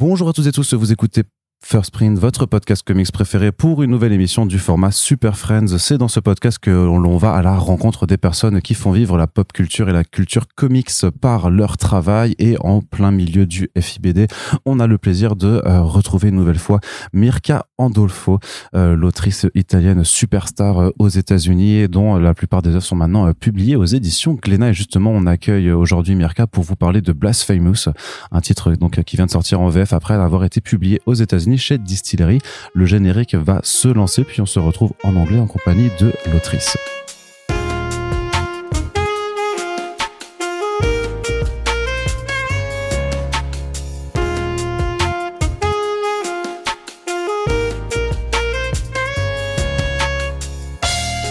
Bonjour à tous et tous, vous écoutez SuperFriends, votre podcast comics préféré pour une nouvelle émission du format SuperFriends. C'est dans ce podcast que l'on va à la rencontre des personnes qui font vivre la pop culture et la culture comics par leur travail. Et en plein milieu du FIBD, on a le plaisir de retrouver une nouvelle fois Mirka Andolfo, l'autrice italienne superstar aux États-Unis et dont la plupart des œuvres sont maintenant publiées aux éditions Glénat. Et justement, on accueille aujourd'hui Mirka pour vous parler de Blasfamous, un titre donc qui vient de sortir en VF après avoir été publié aux États-Unis chez Distillery. Le générique va se lancer, puis on se retrouve en anglais en compagnie de l'autrice.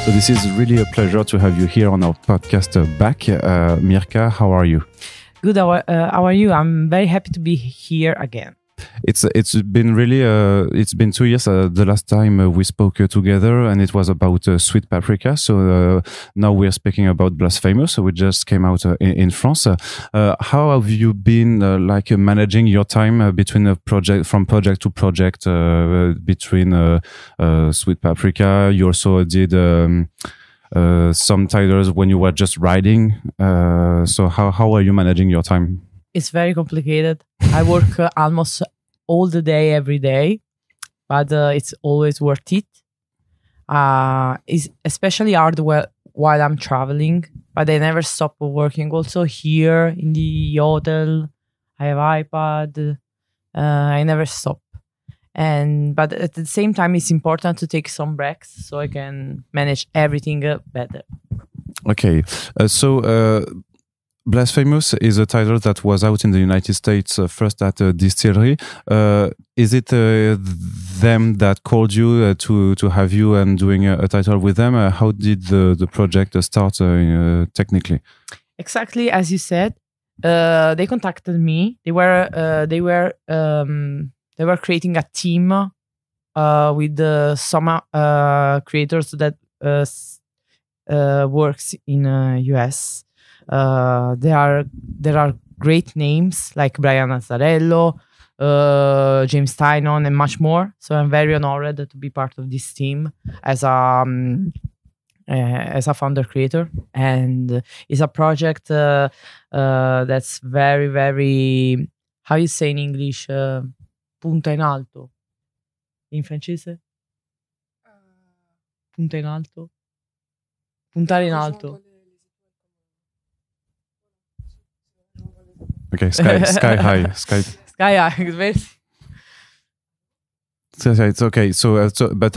So this is really a pleasure to have you here on our podcast back. Mirka, how are you? Good. How are you? I'm very happy to be here again. It's been really it's been 2 years the last time we spoke together, and it was about Sweet Paprika. So now we're speaking about Blasfamous. So we just came out in France. How have you been managing your time between from project to project between Sweet Paprika? You also did some titles when you were just writing. So how are you managing your time? It's very complicated. I work almost all the day, every day, but it's always worth it. It's especially hard while I'm traveling, but I never stop working. Also here in the hotel, I have iPad. I never stop. But at the same time, it's important to take some breaks so I can manage everything better. Okay, Blasphemous is a title that was out in the United States first at Distillery. Is it them that called you to have you and doing a title with them? How did the project start technically? Exactly as you said. They contacted me. They were creating a team with some creators that works in US. There are great names like Brian Azzarello, James Tynan, and much more. So I'm very honored to be part of this team as a founder creator, and it's a project that's very, very, how you say in English, punta in alto. In francese? Punta in alto. Puntare in alto. Okay, sky high, sky high. It's okay. But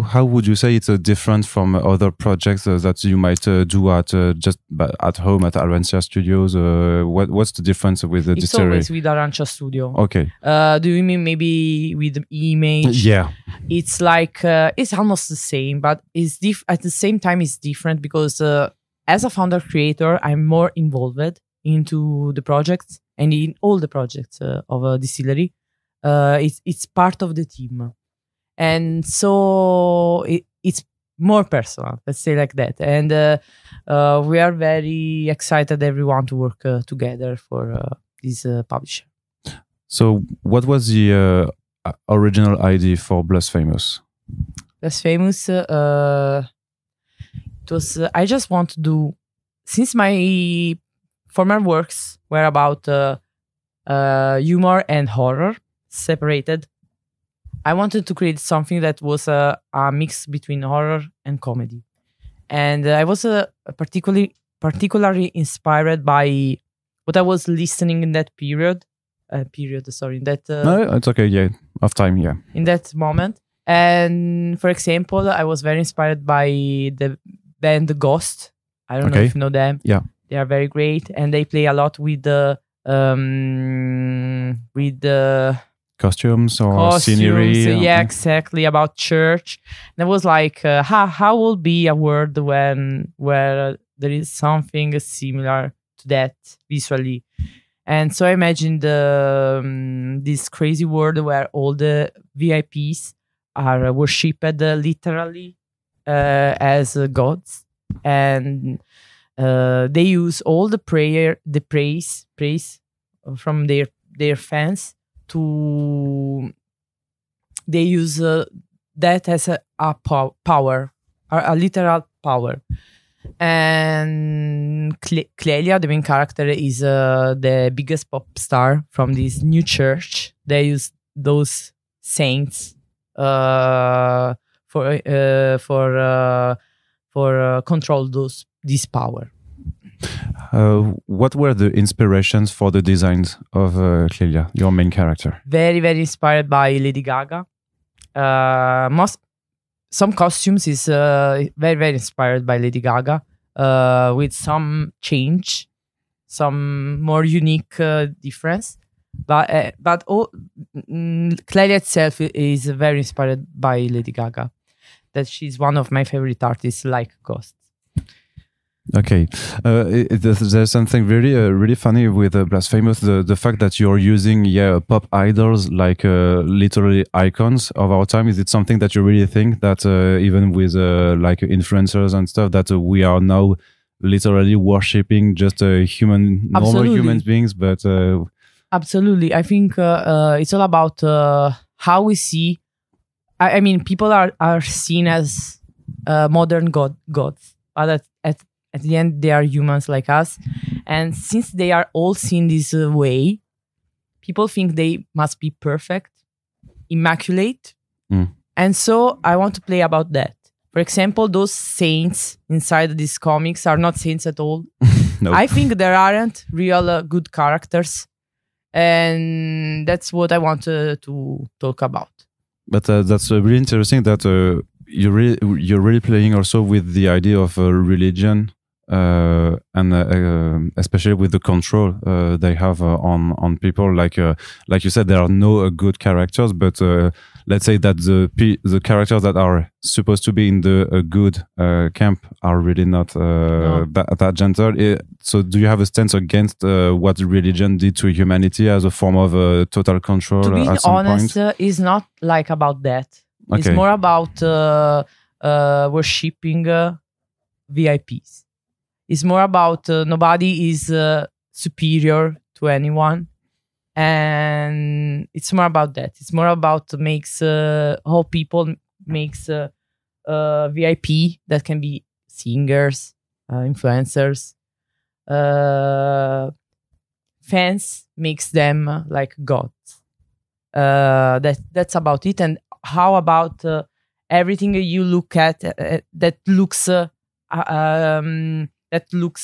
how would you say it's different from other projects that you might do at home at Arancia Studios? What's the difference with the Distillery? It's always with Arancia Studio. Okay. Do you mean maybe with image? Yeah. It's like it's almost the same, but it's at the same time it's different because as a founder creator, I'm more involved into the projects and in all the projects of a distillery. It's part of the team, and so it's more personal, let's say like that. And we are very excited everyone to work together for this publisher. So what was the original idea for Blasphemous? Blasphemous, it was I just want to do, since my former works were about humor and horror separated, I wanted to create something that was a mix between horror and comedy. And I was particularly inspired by what I was listening in that period. No, it's okay. Yeah, of time. Yeah, in that moment. And for example, I was very inspired by the band Ghost. I don't know if you know them. Yeah, they are very great, and they play a lot with the costumes or scenery. Yeah, exactly, about church. And I was like, how will be a world where there is something similar to that visually? And so I imagined this crazy world where all the VIPs are worshipped literally as gods, and they use all the praise from their their fans to. They use that as a power, a literal power. And Clelia, the main character, is the biggest pop star from this new church. They use those saints for control this power. What were the inspirations for the designs of Clelia, your main character? Very, very inspired by Lady Gaga. Some costumes is very, very inspired by Lady Gaga, with some change, some more unique difference. But Clelia itself is very inspired by Lady Gaga. That she's one of my favorite artists, like Ghost. Okay, there's something really funny with Blasfamous. The fact that you're using pop idols like literally icons of our time. Is it something that you really think that even with like influencers and stuff that we are now literally worshipping just normal human beings? But absolutely, I think it's all about how we see. I mean, people are seen as modern gods, but at the end, they are humans like us. And since they are all seen this way, people think they must be perfect, immaculate. And so I want to play about that. For example, those saints inside these comics are not saints at all. Nope. I think there aren't real good characters. And that's what I want to talk about. But that's really interesting that you're really playing also with the idea of religion. And especially with the control they have on people, like you said, there are no good characters, but let's say that the characters that are supposed to be in the good camp are really not that gentle. So do you have a stance against what religion did to humanity as a form of total control? To be at some honest, point? it's not like about that. Okay. It's more about worshipping VIPs. It's more about nobody is superior to anyone, and it's more about that. It's more about how people makes VIP that can be singers, influencers, fans makes them like gods. That's about it. And how about everything you look at that looks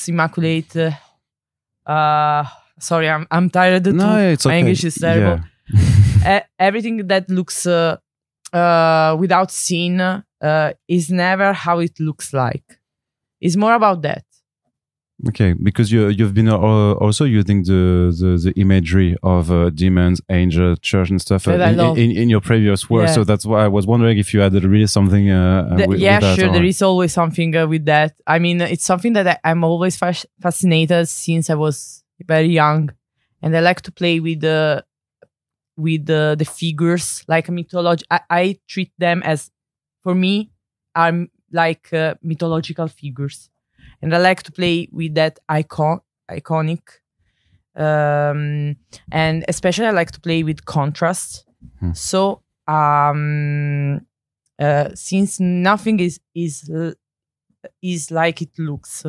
immaculate. Sorry, I'm tired. No, it's okay. My English is terrible. Yeah. Everything that looks without sin is never how it looks like. It's more about that. Okay, because you've been also using the imagery of demons, angel, church, and stuff in your previous work. Yeah. So that's why I was wondering if you had really something. With that, sure. There is always something with that. I mean, it's something that I'm always fascinated since I was very young, and I like to play with the figures like mythology. I treat them as, for me, are like mythological figures. And I like to play with that iconic. And especially I like to play with contrast. So since nothing is like it looks,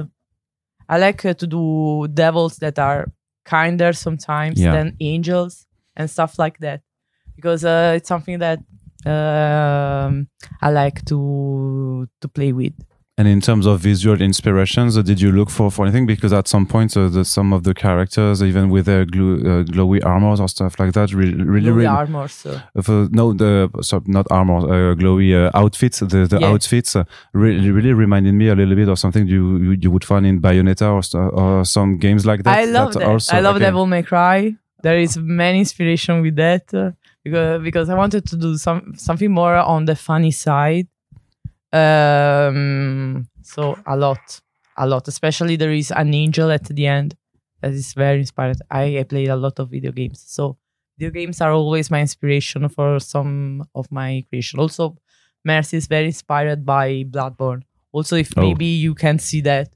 I like to do devils that are kinder sometimes than angels and stuff like that. Because it's something that I like to play with. And in terms of visual inspirations, did you look for anything? Because at some point, some of the characters, even with their glowy armors or stuff like that, really armors. Not armors, glowy outfits. The outfits really reminded me a little bit of something you would find in Bayonetta or some games like that. I love that. Also, I love Devil May Cry. There is many inspiration with that because I wanted to do something more on the funny side. So a lot, especially there is an angel at the end that is very inspired. I played a lot of video games, so video games are always my inspiration for some of my creation. Also, Mercy is very inspired by Bloodborne. Also, if maybe you can see that,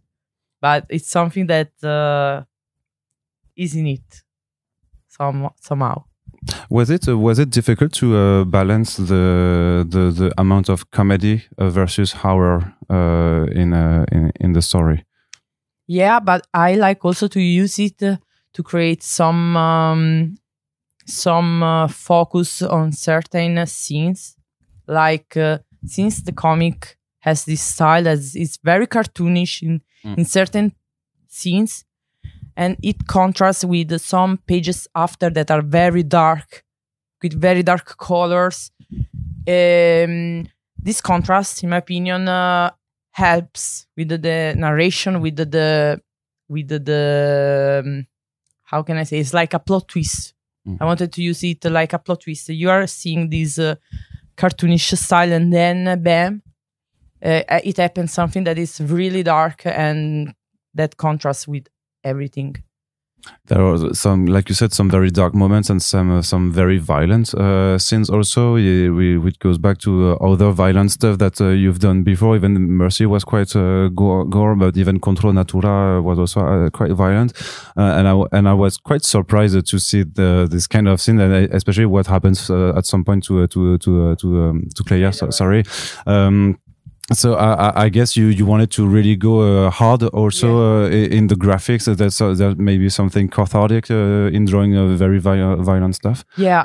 but it's something that is in it somehow. Was it difficult to balance the amount of comedy versus horror in the story? Yeah, but I like also to use it to create some focus on certain scenes. Like since the comic has this style that is very cartoonish in certain scenes, and it contrasts with some pages after that are very dark, with very dark colors. This contrast, in my opinion, helps with the narration, with the how can I say? It's like a plot twist. I wanted to use it like a plot twist. You are seeing this cartoonish style, and then bam, it happens something that is really dark and that contrasts with everything. There are some, like you said, some very dark moments and some very violent scenes also. It goes back to other violent stuff that you've done before. Even Mercy was quite gore, but even Contro Natura was also quite violent. And I was quite surprised to see this kind of scene, and especially what happens at some point to Clea. Sorry. So I guess you wanted to really go hard also in the graphics. That may be something cathartic in drawing very violent stuff. Yeah,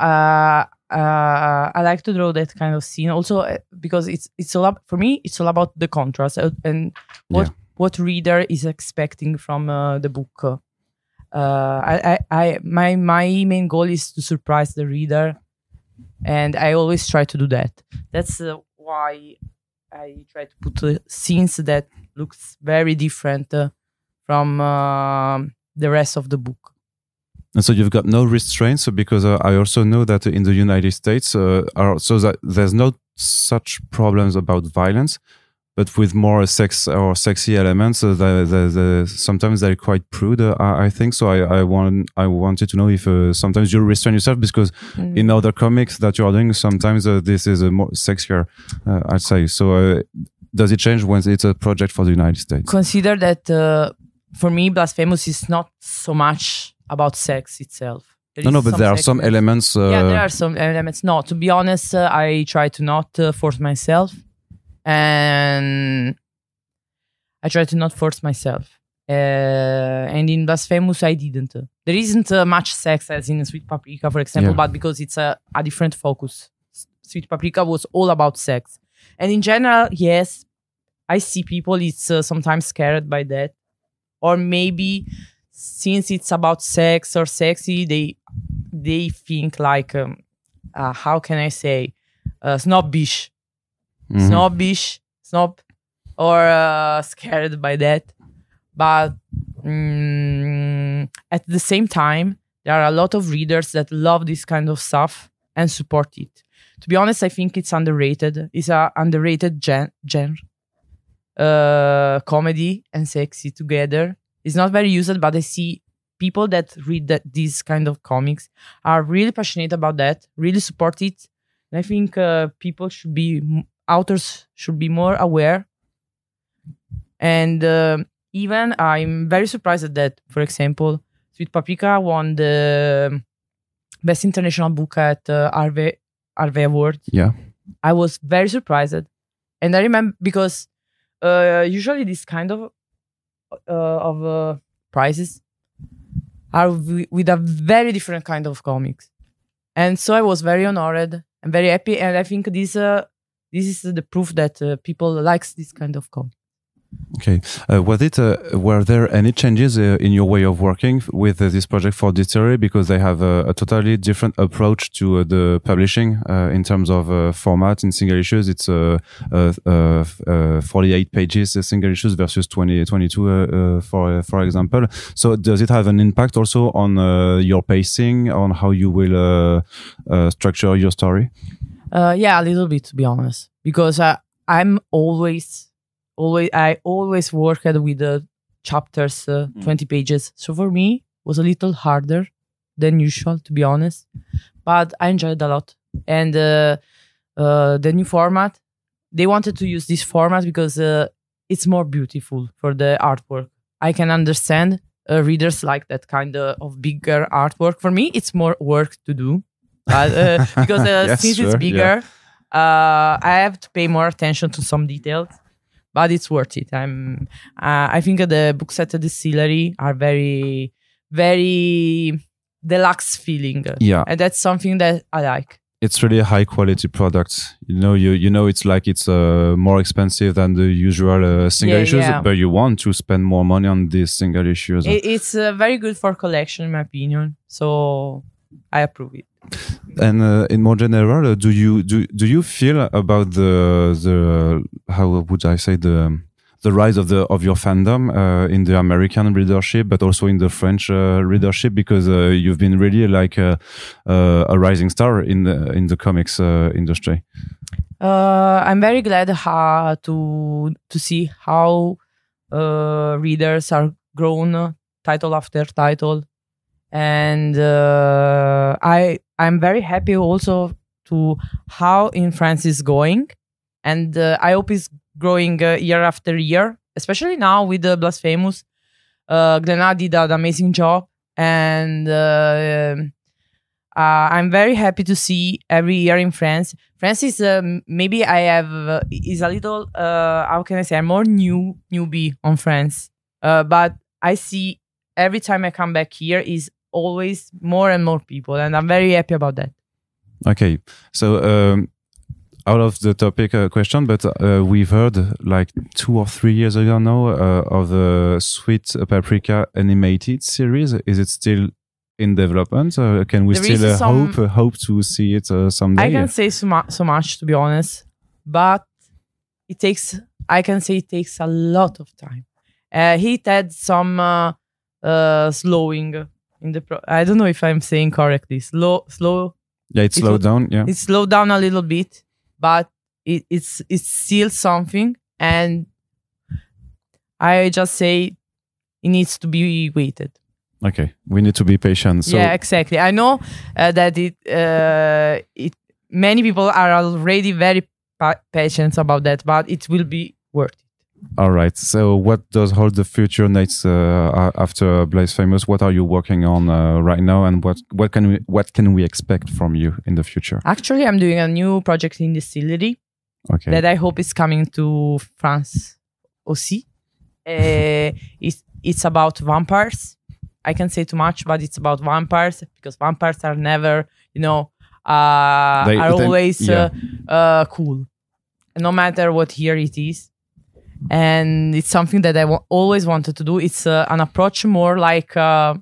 I like to draw that kind of scene also because it's all for me. It's all about the contrast and what reader is expecting from the book. My main goal is to surprise the reader, and I always try to do that. That's why I try to put scenes that looks very different from the rest of the book. And so you've got no restraints, because I also know that in the United States, so that there's no such problems about violence, but with more sex or sexy elements, sometimes they're quite prude, I think. So I wanted to know if sometimes you restrain yourself, because in other comics that you are doing, sometimes this is more sexier, I'd say. So does it change when it's a project for the United States? Consider that for me, Blasfamous is not so much about sex itself. No, but there are some elements. Yeah, there are some elements. No, to be honest, I try to not force myself. And I try to not force myself. And in Blasphemous, I didn't. There isn't much sex as in Sweet Paprika, for example, but because it's a different focus. Sweet Paprika was all about sex. And in general, yes, I see people, it's sometimes scared by that. Or maybe since it's about sex or sexy, they think like, how can I say, snobbish. Snob, or scared by that. But at the same time, there are a lot of readers that love this kind of stuff and support it. To be honest, I think it's underrated. It's an underrated genre. Comedy and sexy together. It's not very used, but I see people that read these kind of comics are really passionate about that, really support it. And I think authors should be more aware. And even I'm very surprised that, for example, Sweet Paprika won the Best International Book at Harvey Award. Yeah. I was very surprised. And I remember because usually this kind of prizes are with a very different kind of comics. And so I was very honored and very happy. And I think this is the proof that people likes this kind of comic. Okay. Were there any changes in your way of working with this project for Distillery? Because they have a totally different approach to the publishing in terms of format. In single issues, it's 48 pages single issues versus 22 for example. So does it have an impact also on your pacing, on how you will structure your story? Yeah, a little bit, to be honest, because I always worked with the chapters, 20 pages. So for me, it was a little harder than usual, to be honest. But I enjoyed a lot. And the new format, they wanted to use this format because it's more beautiful for the artwork. I can understand readers like that kind of bigger artwork. For me, it's more work to do, because Yes, since sure, it's bigger, I have to pay more attention to some details. But it's worth it. I think the books at the distillery are very, very deluxe feeling. Yeah. And that's something that I like. It's really a high quality product. You know, it's like it's more expensive than the usual single issues, but you want to spend more money on these single issues. It's very good for collection, in my opinion. So I approve it. And in more general, do you feel about the how would I say the rise of your fandom in the American readership, but also in the French readership, because you've been really like a rising star in the comics industry? I'm very glad to see how readers are grown title after title, and I'm very happy also to how in France is going, and I hope it's growing year after year, especially now with the Blasfamous. Glenna did an amazing job, and I'm very happy to see every year in France. France is maybe is a little how can I say, I'm more newbie on France, but I see every time I come back here is always more and more people, and I'm very happy about that. Okay, so out of the topic question, but we've heard like 2 or 3 years ago now of the Sweet Paprika animated series. Is it still in development? Can we still hope to see it someday? I can say so much, to be honest, but I can say it takes a lot of time. He had some slowing in the I don't know if I'm saying correctly. Slow. Yeah, it slowed down. Yeah, it slowed down a little bit, but it's still something, and I just say it needs to be waited. Okay, we need to be patient. So yeah, exactly. I know that many people are already very patient about that, but it will be worth it. All right. So, what does hold the future next after Blasfamous? What are you working on right now, and what can we expect from you in the future? Actually, I'm doing a new project in distillery. Okay. That I hope is coming to France aussi. It's about vampires. I can't say too much, but it's about vampires, because vampires are never, always cool, no matter what year it is. And it's something that I always wanted to do. It's an approach more like, I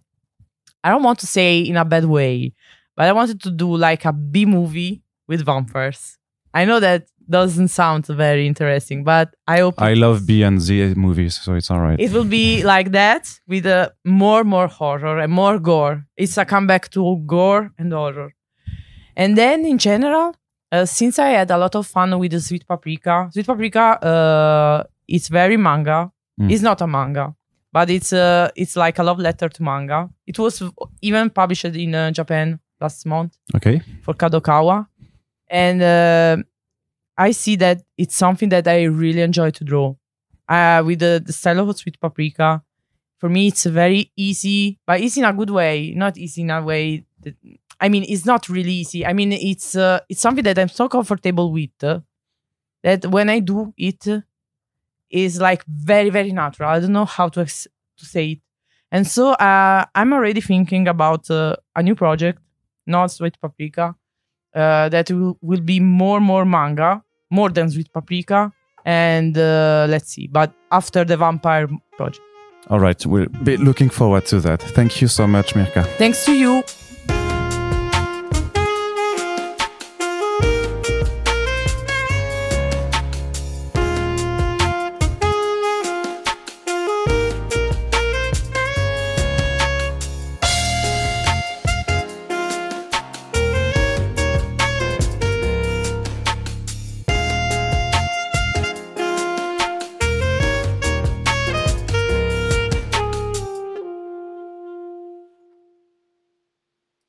don't want to say in a bad way, but I wanted to do like a B movie with vampires. I know that doesn't sound very interesting, but I hope I love B and Z movies, so it's all right. It will be like that, with more horror and more gore. It's a comeback to gore and horror. And then in general, since I had a lot of fun with the Sweet Paprika, it's very manga. It's not a manga, but it's like a love letter to manga. It was even published in Japan last month. Okay. For Kadokawa. And I see that it's something that I really enjoy to draw. With the style of Sweet Paprika, for me it's very easy, but easy in a good way, not easy in a way that, it's not really easy. It's something that I'm so comfortable with that when I do it, is like very, very natural. I don't know how to say it. And so I'm already thinking about a new project, not Sweet Paprika, that will be more manga, more than Sweet Paprika. And let's see. But after the vampire project. All right. We'll be looking forward to that. Thank you so much, Mirka. Thanks to you.